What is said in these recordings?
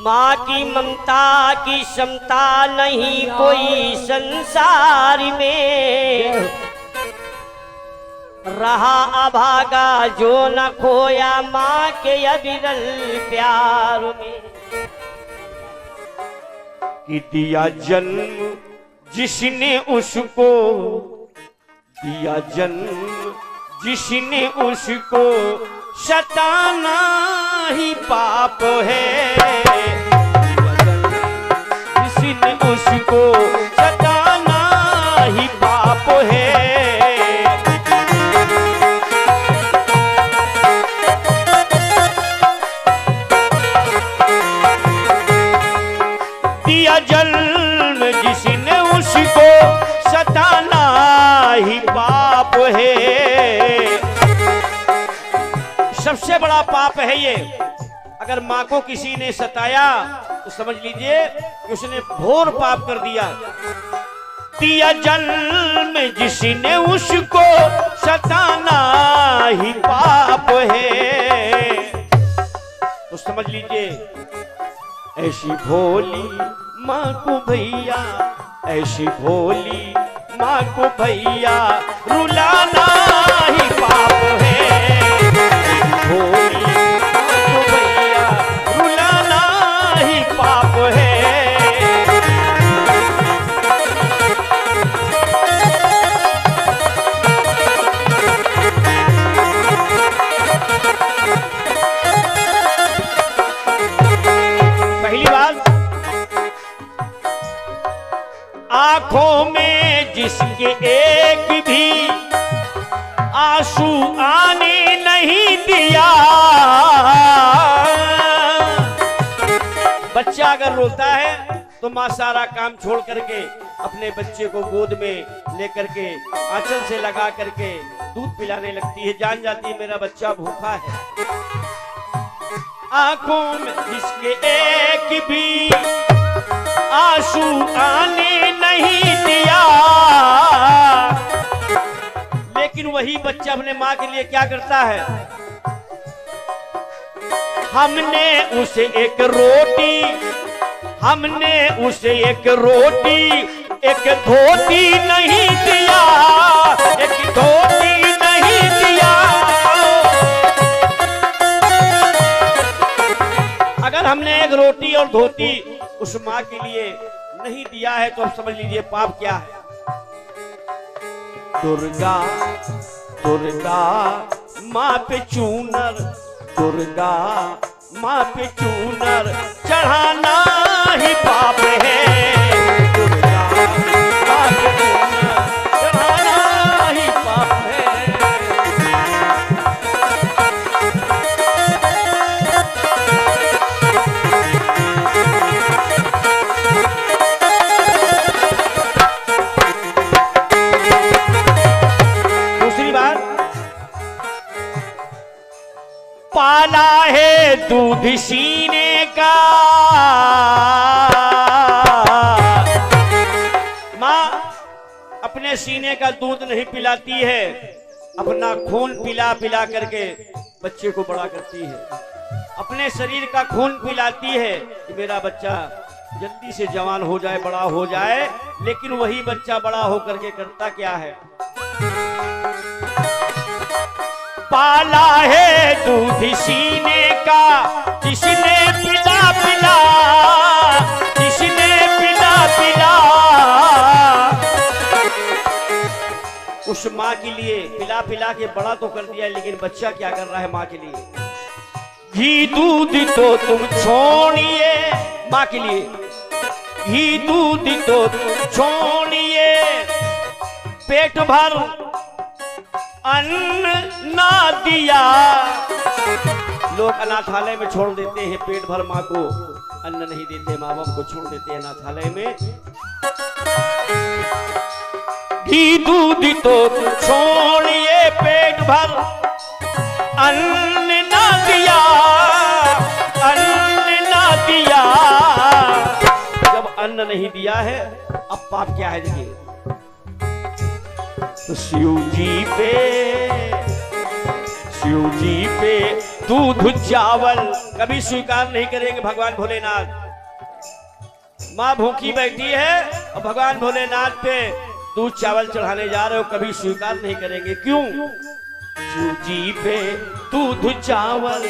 माँ की ममता की क्षमता नहीं कोई संसार में, रहा अभागा जो न खोया माँ के अविरल प्यार में। कि दिया जन्म जिसने उसको, दिया जन्म जिसने उसको, सताना ही पाप है। जिसने उसको सताना ही पाप है। दिया जन्म जिसने उसको, सताना ही पाप है। सबसे बड़ा पाप है ये। अगर माँ को किसी ने सताया तो समझ लीजिए कि उसने घोर पाप कर दिया। दिया जन्म जिसने उसको, सताना ही पाप है। तो समझ लीजिए ऐसी भोली माँ को भैया, ऐसी भोली माँ को भैया, रुलाना ही पाप है। भोली माँ को भैया, रुलाना ही पाप है। पहली बात, आंखों में जिसके एक भी आंसू आने नहीं दिया। बच्चा अगर रोता है तो माँ सारा काम छोड़ करके अपने बच्चे को गोद में लेकर के आंचल से लगा करके दूध पिलाने लगती है। जान जाती है मेरा बच्चा भूखा है। आंखों में जिसके एक भी आंसू आने नहीं दिया। लेकिन वही बच्चा अपने माँ के लिए क्या करता है? हमने उसे एक रोटी, हमने उसे एक रोटी, एक धोती नहीं दिया, एक धोती नहीं दिया। अगर हमने एक रोटी और धोती उस माँ के लिए नहीं दिया है तो अब समझ लीजिए पाप क्या है। दुर्गा दुर्गा माँ पे चूनर, दुर्गा माँ पे चूनर चढ़ाना ही पाप है। दुर्गा माँ पे चूनर चढ़ाना ही पाप है। पाला है दूध सीने का, माँ अपने सीने का दूध नहीं पिलाती है, अपना खून पिला पिला करके बच्चे को बड़ा करती है। अपने शरीर का खून पिलाती है कि मेरा बच्चा जल्दी से जवान हो जाए, बड़ा हो जाए। लेकिन वही बच्चा बड़ा होकर के करता क्या है? पाला है दूध सीने का, जिसने पिला पिला, जिसने पिला पिला। उस माँ के लिए पिला पिला के बड़ा तो कर दिया, लेकिन बच्चा क्या कर रहा है माँ के लिए? घी दूध तो तुम छोड़िए, माँ के लिए घी दूध तो तुम छोड़िए, पेट भर अन्न ना दिया। लोग अनाथालय में छोड़ देते हैं, पेट भर माँ को अन्न नहीं देते, माँ बाप को छोड़ देते हैं अनाथालय में। घी दूध तो छोड़िए, पेट भर अन्न ना दिया, अन्न ना दिया। जब अन्न नहीं दिया है अब पाप क्या है? देखिए तो शिव जी पे दूध चावल कभी स्वीकार नहीं करेंगे भगवान भोलेनाथ। माँ भूखी बैठी है और भगवान भोलेनाथ पे दूध चावल चढ़ाने जा रहे हो, कभी स्वीकार नहीं करेंगे। क्यों? शिव जी पे दूध चावल,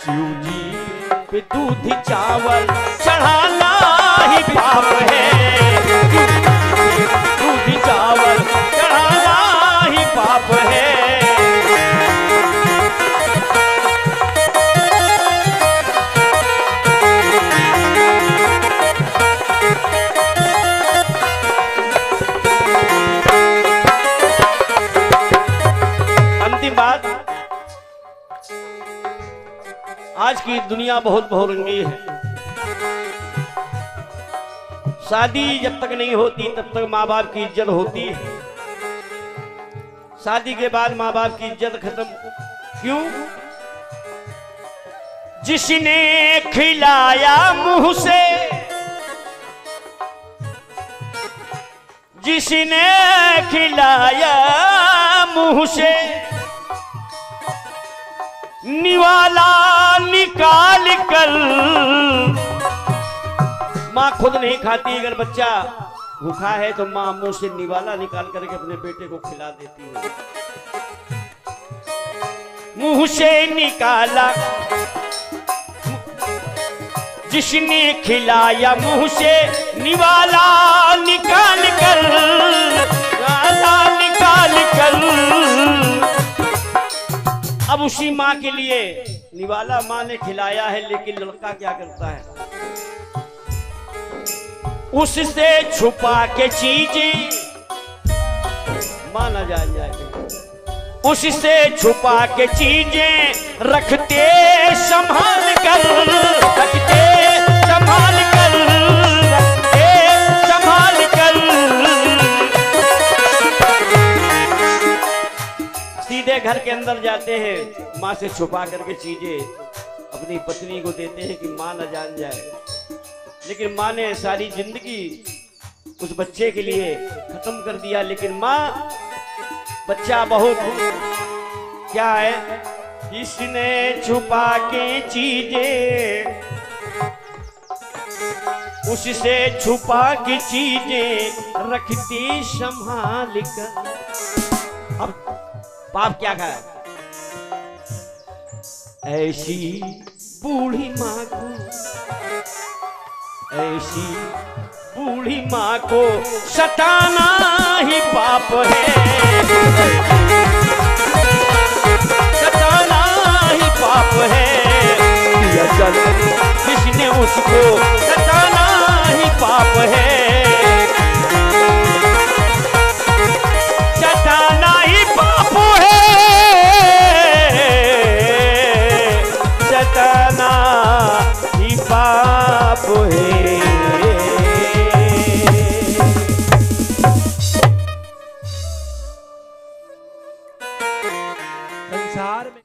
शिव जी पे दूध चावल चढ़ाना ही पाप है। दूध चावल चढ़ाना ही पाप है। बात, आज की दुनिया बहुत बहुरंगी है। शादी जब तक नहीं होती तब तक माँ बाप की इज्जत होती है। शादी के बाद माँ बाप की इज्जत खत्म। क्यों? जिसने खिलाया मुंह से, जिसने खिलाया मुंह से, निवाला निकाल कर, माँ खुद नहीं खाती, अगर बच्चा भूखा है तो माँ मुंह से निवाला निकाल करके अपने बेटे को खिला देती है। मुंह से निकाला, जिसने खिलाया मुंह से निवाला निकाल कर, निवाला निकाल कर। अब उसी माँ के लिए निवाला माँ ने खिलाया है, लेकिन लड़का क्या करता है? उससे छुपा के चीजें माँ न जान जाए, उससे छुपा के चीजें रखते संभाल कर, रखते संभाल कर, रखते संभाल कर। सीधे घर के अंदर जाते हैं, माँ से छुपा करके चीजें अपनी पत्नी को देते हैं कि माँ न जान जाए। लेकिन माँ ने सारी जिंदगी उस बच्चे के लिए खत्म कर दिया। लेकिन माँ, बच्चा बहुत क्या है? जिसने छुपा के चीजें, उससे छुपा के चीजें रखती संभाल कर। अब पाप क्या है? ऐसी बूढ़ी माँ को, ऐसी बूढ़ी माँ को सताना ही पाप है, सताना ही पाप है। जिसने उसको सताना ही पाप है, सताना ही पाप है, सताना ही पाप है। संसार में